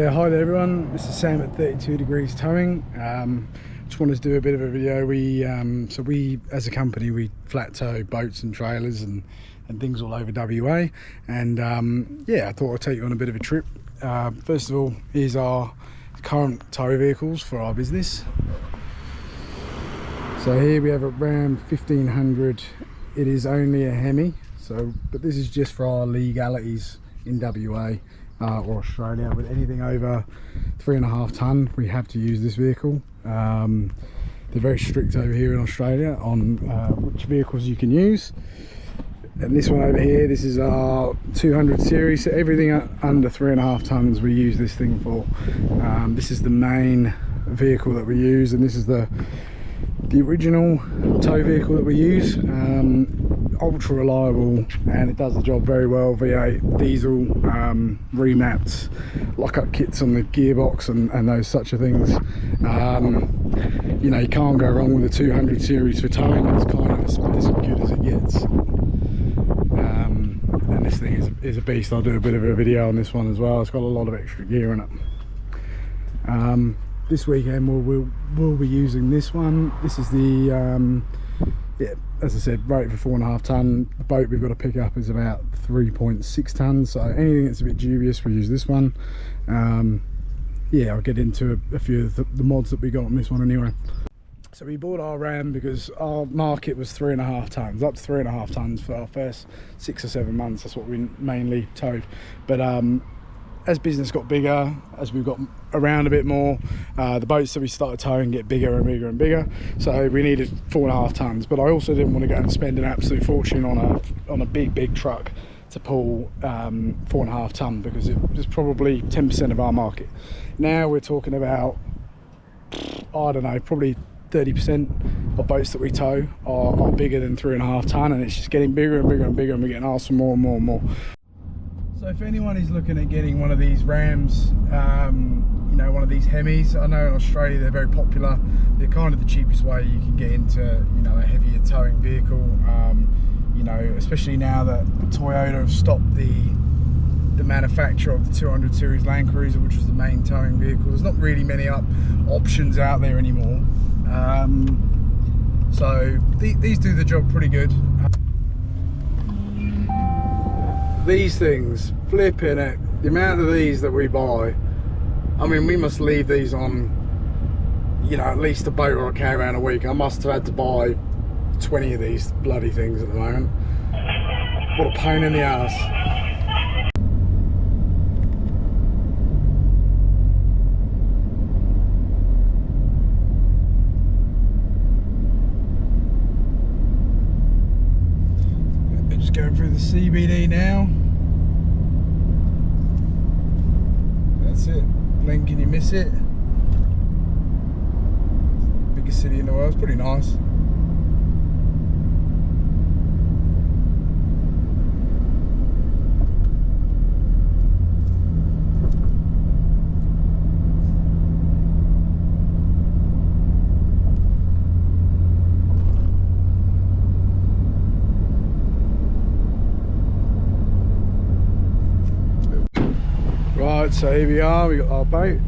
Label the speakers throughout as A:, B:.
A: Yeah, hi there everyone. This is Sam at 32 Degrees Towing. Just wanted to do a bit of a video. We as a company, we flat tow boats and trailers and things all over WA. And yeah, I thought I'd take you on a bit of a trip. First of all, here's our current tow vehicles for our business. So here we have a Ram 1500. It is only a Hemi, but this is just for our legalities in WA. Or Australia. With anything over 3.5 ton, we have to use this vehicle. They're very strict over here in Australia on which vehicles you can use. And this one over here, this is our 200 series, so everything under 3.5 tons we use this thing for. This is the main vehicle that we use, and this is the original tow vehicle that we use. Ultra reliable, and it does the job very well. V8 diesel, remapped lockup kits on the gearbox and those such of things. You know, you can't go wrong with a 200 series for towing. It's kind of as good as it gets. And this thing is a beast. I'll do a bit of a video on this one as well. It's got a lot of extra gear in it. This weekend we'll be using this one. This is the yeah, as I said, rated for 4.5 ton. The boat we've got to pick up is about 3.6 tons, so anything that's a bit dubious, we use this one. Yeah, I'll get into a few of the mods that we got on this one anyway. So we bought our Ram because our market was 3.5 tons, up to 3.5 tons for our first 6 or 7 months. That's what we mainly towed. But as business got bigger, as we've got around a bit more, the boats that we started towing get bigger and bigger and bigger, so we needed 4.5 tons. But I also didn't want to go and spend an absolute fortune on a big truck to pull 4.5 ton, because it was probably 10% of our market. Now we're talking about, I don't know, probably 30% of boats that we tow are bigger than 3.5 ton, and it's just getting bigger and bigger and bigger, and we're getting asked for more and more and more. So if anyone is looking at getting one of these Rams, you know, one of these Hemis, I know in Australia they're very popular. They're kind of the cheapest way you can get into, you know, a heavier towing vehicle. You know, especially now that Toyota have stopped the manufacture of the 200 series Land Cruiser, which was the main towing vehicle. There's not really many options out there anymore. So these do the job pretty good. These things, flipping it, the amount of these that we buy, I mean, we must leave these on, you know, at least a boat or a caravan a week. I must have had to buy 20 of these bloody things at the moment. What a pain in the ass. Just going through the CBD now. That's it. Blink and you miss it. Biggest city in the world. It's pretty nice. Right, so here we are, we got our boat,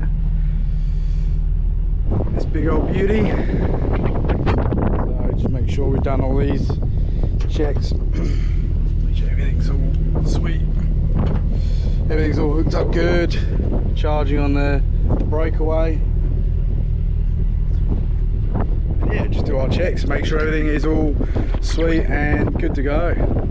A: this big old beauty. So just make sure we've done all these checks, make sure everything's all sweet, everything's all hooked up good, charging on the breakaway. And yeah, just do our checks, make sure everything is all sweet and good to go.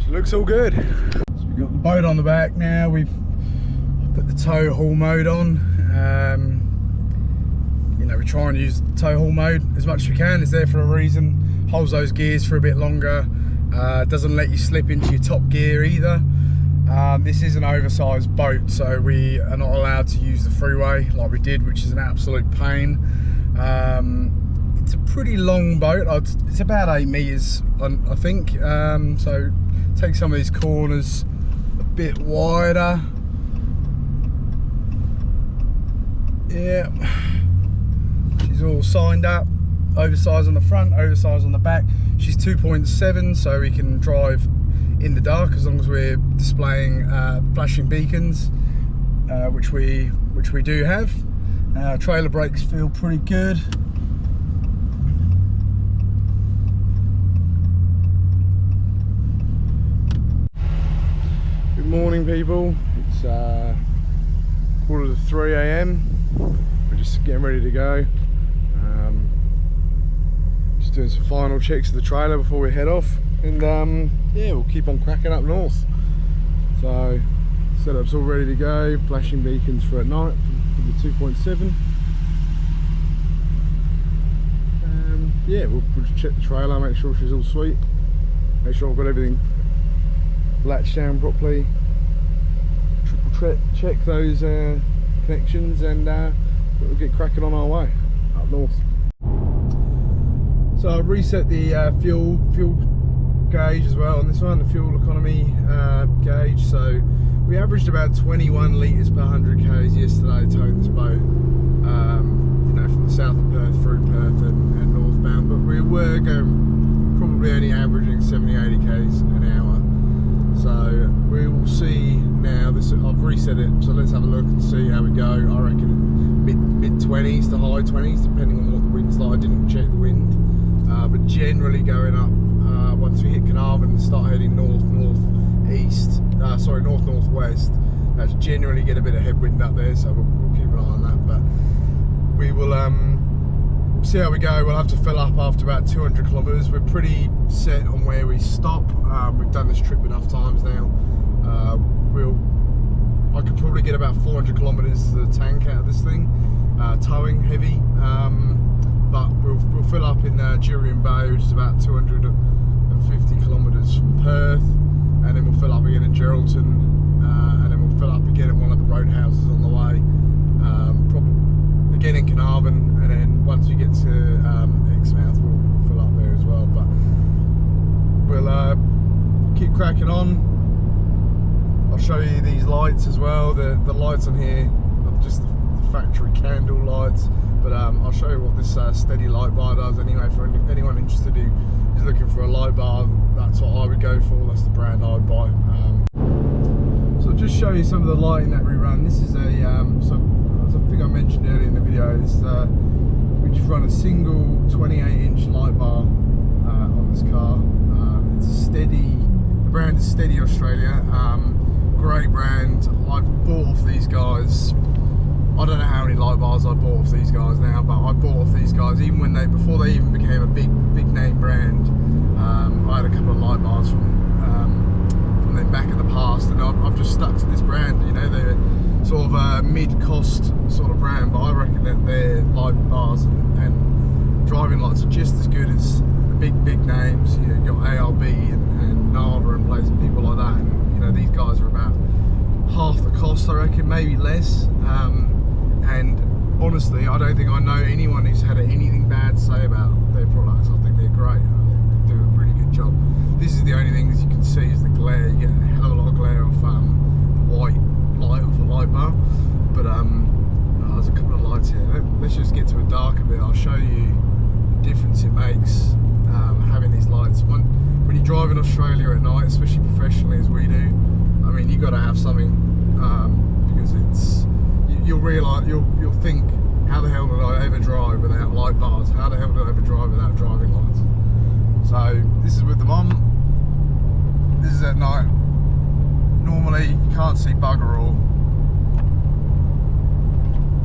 A: Looks all good. So we've got the boat on the back now. We've put the tow haul mode on. You know, we try and use tow haul mode as much as we can. It's there for a reason. Holds those gears for a bit longer. Doesn't let you slip into your top gear either. This is an oversized boat, so we are not allowed to use the freeway like we did, which is an absolute pain. It's a pretty long boat. It's about 8 meters, I think. So take some of these corners a bit wider. Yeah, she's all signed up. Oversized on the front, oversized on the back. She's 2.7, so we can drive in the dark as long as we're displaying flashing beacons, which we do have. Trailer brakes feel pretty good. Good morning, people. It's 2:45 AM. We're just getting ready to go. Just doing some final checks of the trailer before we head off, and yeah, we'll keep on cracking up north. So setup's all ready to go. Flashing beacons for at night for the 2.7. Yeah, we'll just check the trailer, make sure she's all sweet, make sure I've got everything latched down properly, triple check those connections, and we'll get cracking on our way up north. So I've reset the fuel gauge as well on this one, the fuel economy gauge. So we averaged about 21 litres per 100 k's yesterday towing this boat, you know, from the south of Perth through Perth and northbound, but we were going probably only averaging 70-80 k's an hour. So we will see now. I've reset it, so let's have a look and see how we go. I reckon mid 20s to high 20s, depending on what the wind's like. I didn't check the wind, but generally going up once we hit Carnarvon and start heading north-northwest. That's generally get a bit of headwind up there, so we'll keep an eye on that. But we will see how we go. We'll have to fill up after about 200 kilometres. We're pretty set on where we stop. We've done this trip enough times now. I could probably get about 400 kilometres to the tank out of this thing, towing heavy. But we'll fill up in Jurien Bay, which is about 250 kilometres from Perth, and then we'll fill up again in Geraldton, and then we'll fill up again at one of the roadhouses on the way, probably again in Carnarvon, and then once we get to Exmouth, we'll fill up there as well. But we'll keep cracking on. I'll show you these lights as well. The lights on here are just the factory candle lights, but I'll show you what this steady light bar does anyway. For anyone interested who is looking for a light bar, that's what I would go for. That's the brand I'd buy. So I'll just show you some of the lighting that we run. This is a as I think I mentioned earlier in the video, we just run a single 28-inch light bar on this car. It's steady. The brand is Steady Australia. Great brand. I've bought off these guys. I don't know how many light bars I bought off these guys now, but I bought off these guys even before they even became a big name brand. I had a couple of light bars from them back in the past, and I've just stuck to this brand. You know, they're sort of a mid-cost sort of brand, but I reckon that their light bars and driving lights are just as good as the big names. You know, you've got ARB and Nada and places, people like that. And you know, these guys are about half the cost, I reckon, maybe less. And honestly, I don't think I know anyone who's had anything bad to say about their products. I think they're great. I think they do a really good job. This is the only thing, as you can see, is the glare. You get a hell of a lot of glare off the white light of the light bar. But there's a couple of lights here. Let's just get to a darker bit. I'll show you the difference it makes having these lights. When you drive in Australia at night, especially professionally as we do, I mean, you've got to have something, because you'll realise, you'll think, how the hell did I ever drive without light bars? How the hell did I ever drive without driving lights? So this is with them on. This is at night. Normally you can't see bugger all.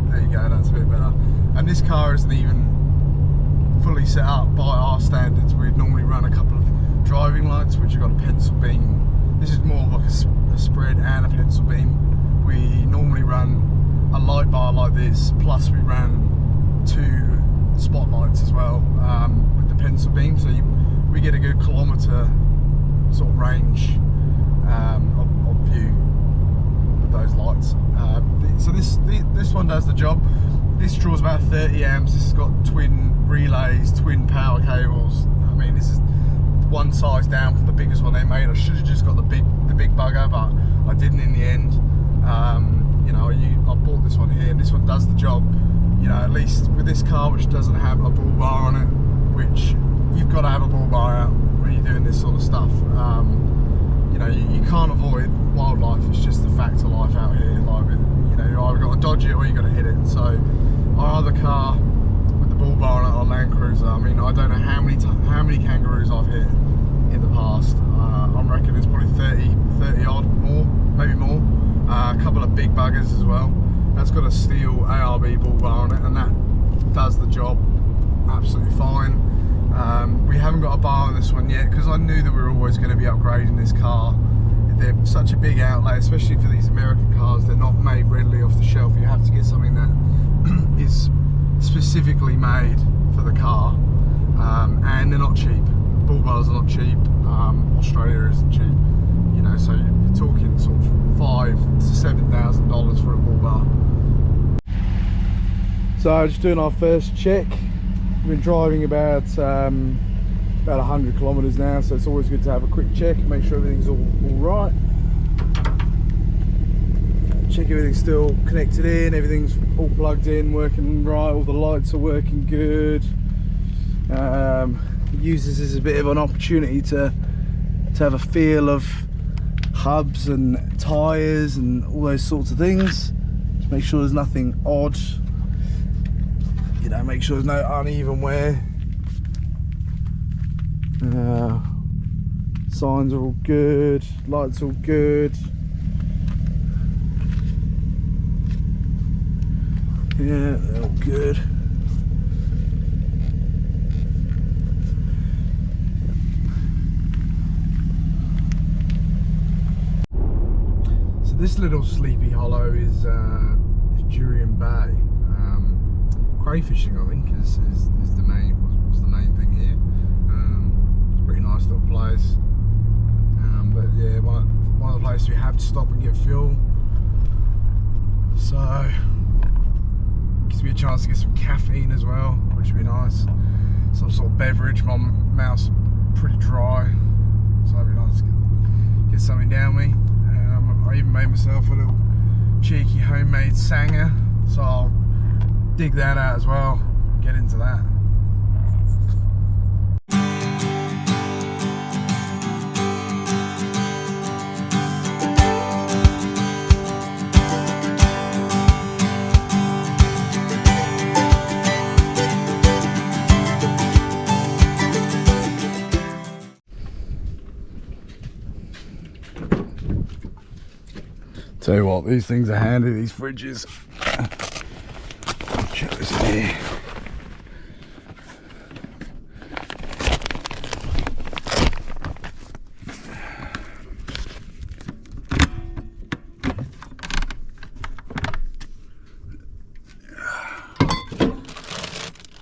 A: There you go, that's a bit better. And this car isn't even fully set up by our standards. We'd normally run a couple of driving lights, which have got a pencil beam. This is more of like a spread and a pencil beam. We normally run a light bar like this, plus we ran 2 spotlights as well, with the pencil beam, so we get a good kilometre sort of range of view with those lights. So this one does the job. This draws about 30 amps. This has got twin relays, twin power cables. I mean, this is one size down from the biggest one they made. I should have just got the big bugger, but I didn't in the end. You know, I bought this one here, and this one does the job. You know, at least with this car, which doesn't have a bull bar on it, which you've got to have a bull bar out when you're doing this sort of stuff. You know, you can't avoid wildlife. It's just the fact of life out here. Like, you know, you either got to dodge it or you got to hit it. So our other car with the bull bar on it, our Land Cruiser, I mean, I don't know how many kangaroos I've hit in the past. I reckon it's probably 30 odd, more, maybe more. A couple of big buggers as well. That's got a steel ARB bull bar on it, and that does the job absolutely fine. We haven't got a bar on this one yet because I knew that we were always going to be upgrading this car. They're such a big outlay, especially for these American cars. They're not made readily off the shelf. You have to get something that is specifically made for the car, and they're not cheap. Bull bars are not cheap. Australia isn't cheap, you know, so you're talking sort of $5,000 to $7,000 for a bull bar. So just doing our first check. We've been driving about 100 kilometers now, so it's always good to have a quick check, make sure everything's all right. Check everything's still connected in, everything's all plugged in, working right, all the lights are working good. Use this as a bit of an opportunity to have a feel of hubs and tyres and all those sorts of things. Just make sure there's nothing odd, you know, make sure there's no uneven wear. Signs are all good, lights all good. Yeah, they're all good. So this little sleepy hollow is Durian Bay. Crayfishing, I think, is the was the main thing here. Pretty nice little place. But yeah, one of the places we have to stop and get fuel. So gives me a chance to get some caffeine as well, which would be nice. Some sort of beverage. My mouth's pretty dry, so it'd be nice to get something down me. I even made myself a little cheeky homemade sanger, so I'll dig that out as well, get into that. Tell you what, these things are handy, these fridges. Check this in here.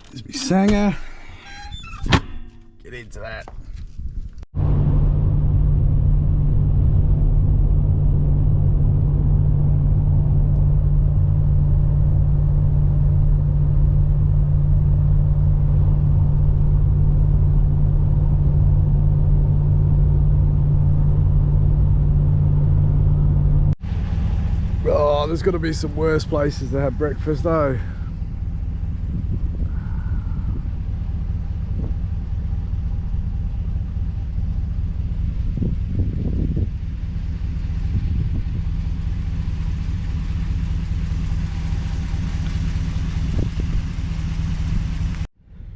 A: There's my sanger. Get into that. Oh, there's got to be some worse places to have breakfast though.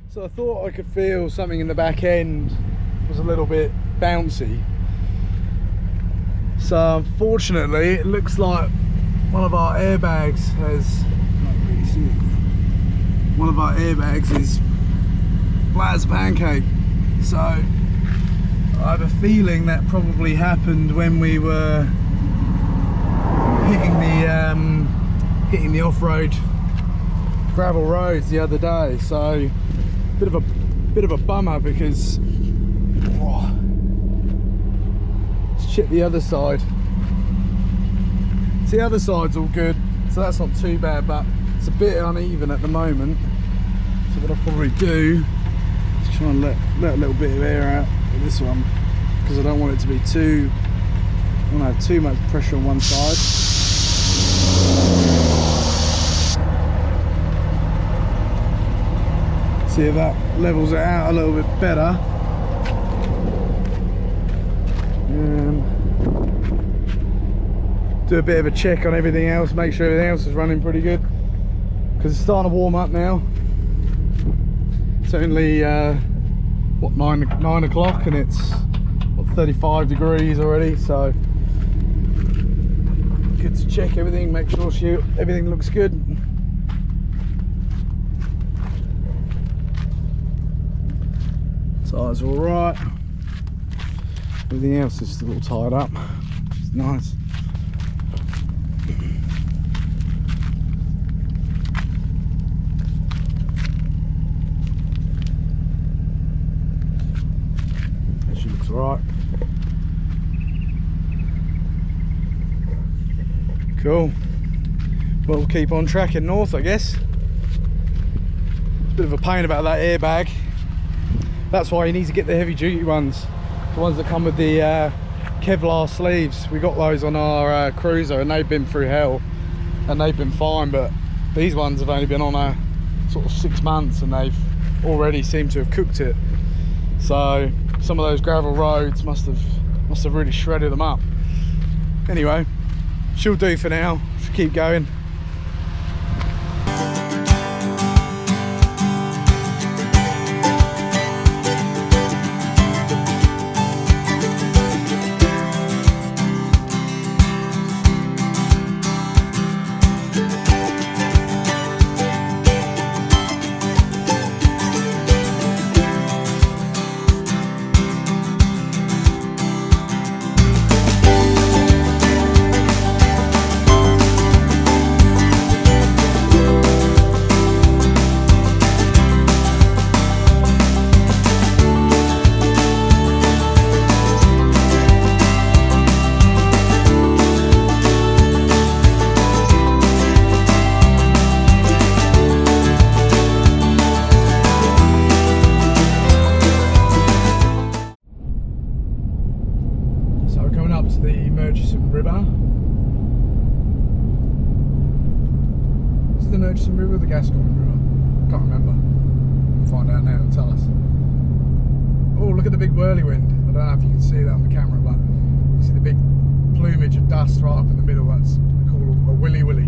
A: So I thought I could feel something in the back end was a little bit bouncy. So unfortunately it looks like one of our airbags has, can't really see it. One of our airbags is flat as a pancake. So I have a feeling that probably happened when we were hitting the off-road gravel roads the other day. So bit of a bummer because Let's check the other side. See, the other side's all good, so that's not too bad, but it's a bit uneven at the moment. So what I'll probably do is try and let a little bit of air out with this one, because I don't want it to be too, I don't have too much pressure on one side. See if that levels it out a little bit better. Do a bit of a check on everything else, make sure everything else is running pretty good, because it's starting to warm up now. It's only what, 9 o'clock, and it's what, 35 degrees already, so good to check everything, make sure everything looks good. Tires are all right. Everything else is still tied up, which is nice. She looks all right. Cool. Well, we'll keep on tracking north, I guess. Bit of a pain about that airbag. That's why you need to get the heavy duty ones, the ones that come with the Kevlar sleeves. We got those on our cruiser, and they've been through hell, and they've been fine, but these ones have only been on a sort of 6 months, and they've already seemed to have cooked it. So some of those gravel roads must have really shredded them up. Anyway, she'll do for now. Just keep going. The Murchison River or the Gascoyne River? Can't remember. We'll find out now and tell us. Oh, look at the big whirlwind. I don't know if you can see that on the camera, but you see the big plumage of dust right up in the middle. That's what we call a willy willy.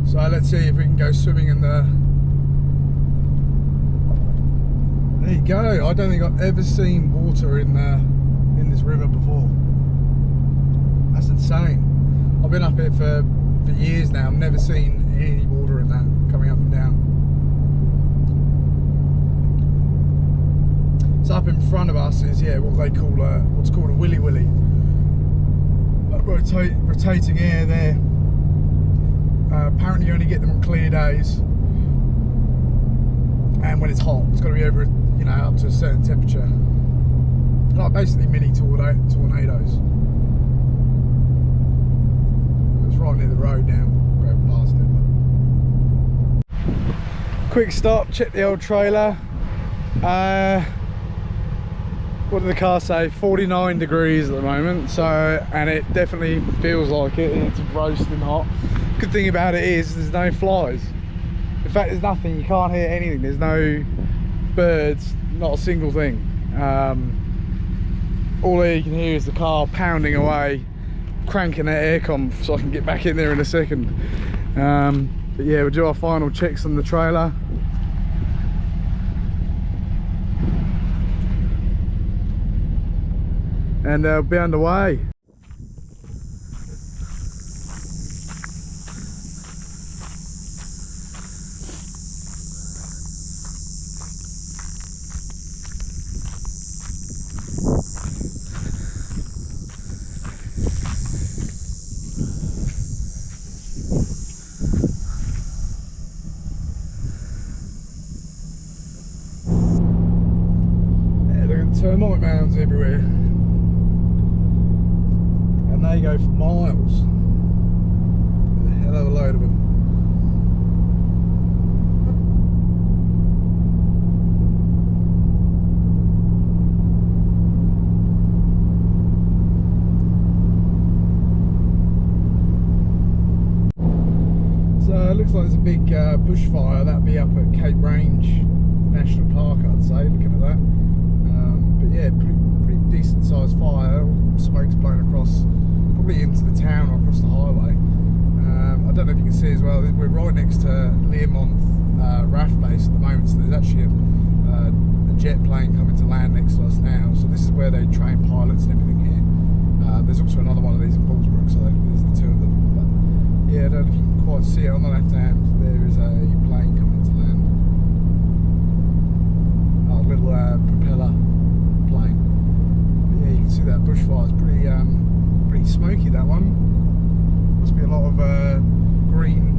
A: So let's see if we can go swimming in the... There you go. I don't think I've ever seen water in this river before. That's insane. I've been up here for years now. I've never seen any water in that coming up and down. So up in front of us is, yeah, what they call what's called a willy willy. Rotating air there. Apparently you only get them on clear days, and when it's hot. It's got to be over, you know, up to a certain temperature. Like basically mini tornadoes. Right near the road now, go past it. Quick stop, check the old trailer. What did the car say? 49 degrees at the moment, so, and it definitely feels like it. It's roasting hot. Good thing about it is there's no flies. In fact, there's nothing. You can't hear anything. There's no birds, not a single thing. All you can hear is the car pounding away, cranking that aircon so I can get back in there in a second. But yeah, we'll do our final checks on the trailer. And we'll be underway. Termite mounds. everywhere, and they go for miles. A hell of a load of them. So it looks like there's a big bushfire. That'd be up at Cape Range National Park, I'd say, looking at that. But yeah, pretty decent sized fire. Smoke's blown across, probably into the town or across the highway. I don't know if you can see as well, we're right next to Learmonth RAF base at the moment, so there's actually a jet plane coming to land next to us now. So this is where they train pilots and everything here. There's also another one of these in Bullsbrook, so there's the two of them. But yeah, I don't know if you can quite see it on the left hand, there is a plane coming to land. A little propeller plane. But yeah, you can see that bushfire is pretty smoky, that one. Must be a lot of green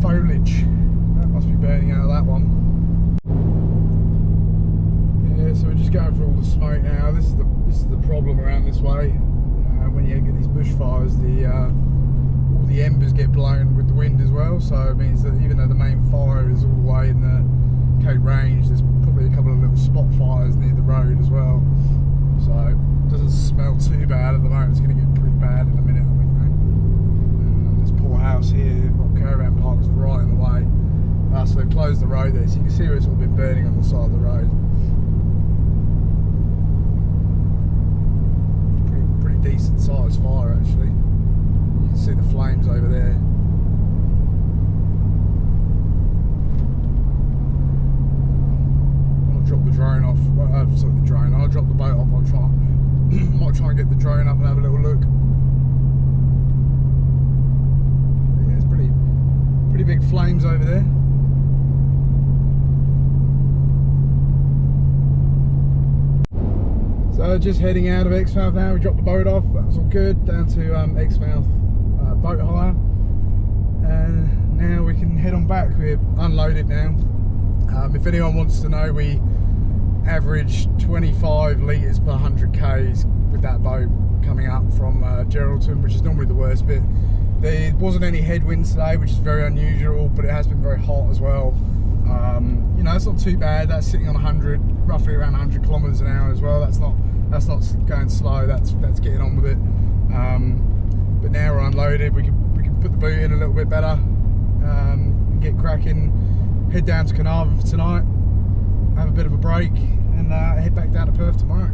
A: foliage that must be burning out of that one. Yeah, so we're just going through all the smoke now. This is the problem around this way. When you get these bushfires, all the embers get blown with the wind as well. So it means that even though the main fire is all the way in the Cape Range, there's probably a couple of little spot fires near the road as well. So it doesn't smell too bad at the moment. It's going to get pretty bad in a minute, I think. This poor house here, got caravan parks right in the way. So they've closed the road there, so you can see where it's all been burning on the side of the road. Pretty decent sized fire actually. You can see the flames over there. I'll drop the drone off. I'll drop the boat off. Might try and get the drone up and have a little look. Yeah, it's pretty big flames over there. So just heading out of Exmouth now. We dropped the boat off. That was all good. Down to Exmouth boat hire, and now we can head on back. We're unloaded now. If anyone wants to know, we average 25 litres per 100 k's with that boat coming up from Geraldton, which is normally the worst bit. There wasn't any headwinds today, which is very unusual, but it has been very hot as well. You know, it's not too bad. That's sitting on 100, roughly around 100 kilometres an hour as well. That's not going slow. That's getting on with it. But now we're unloaded. We can put the boot in a little bit better, and get cracking. Head down to Carnarvon for tonight. Have a bit of a break, and head back down to Perth tomorrow.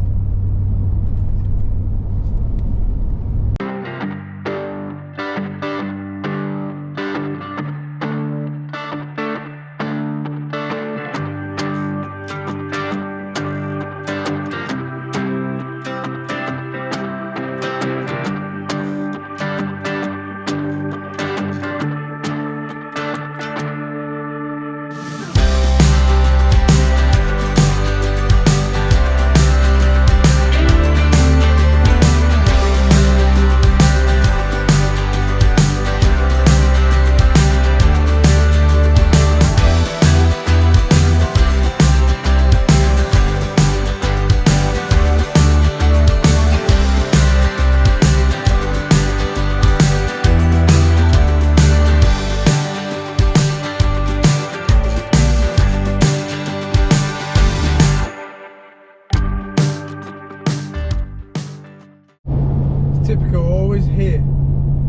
A: Typical, always hit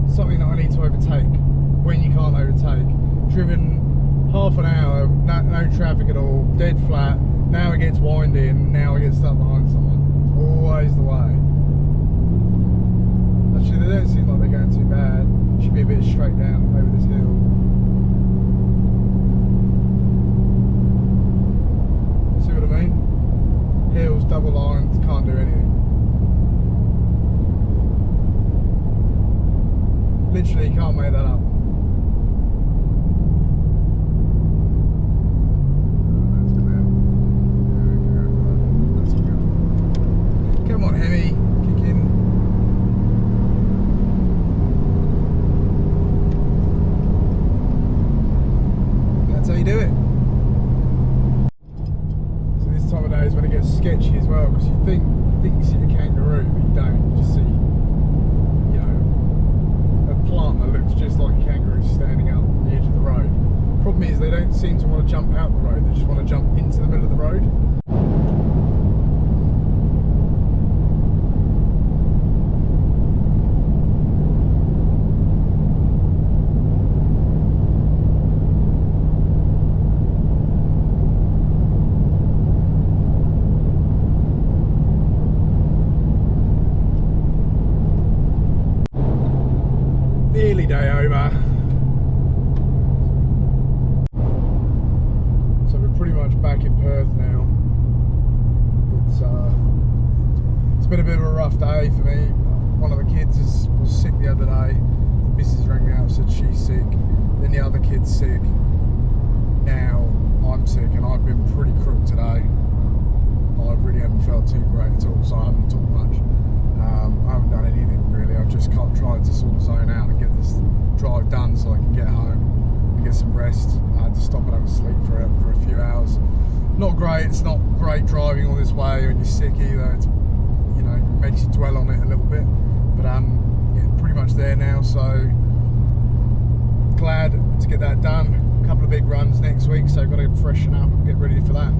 A: something that I need to overtake when you can't overtake. Driven half an hour, no traffic at all, dead flat. Now it gets windy and now I get stuck behind someone. It's always the way. Actually, they don't seem like they're going too bad. Should be a bit straight down over this hill. See what I mean? Hills, double lines, can't do anything. Literally can't make that up. That's clear. There we go. That's good. Come on, Hemi, kick in. That's how you do it. So this time of day is when don't seem to want to jump out the road, they just want to jump into the middle of the road. Nearly day over. So we're pretty much back in Perth now. It's been a bit of a rough day for me. One of the kids was sick the other day. The missus rang me up, said she's sick. Then the other kid's sick. Now I'm sick, and I've been pretty crook today. I really haven't felt too great at all, so I haven't talked much. I haven't done anything really. I've just tried to sort of zone out and get this drive done so I can get home and get some rest. I had to stop and have a sleep for a few hours. Not great. It's not great driving all this way when you're sick either. It's, you know, it makes you dwell on it a little bit. But yeah, pretty much there now. So glad to get that done. A couple of big runs next week, so I've got to freshen up and get ready for that.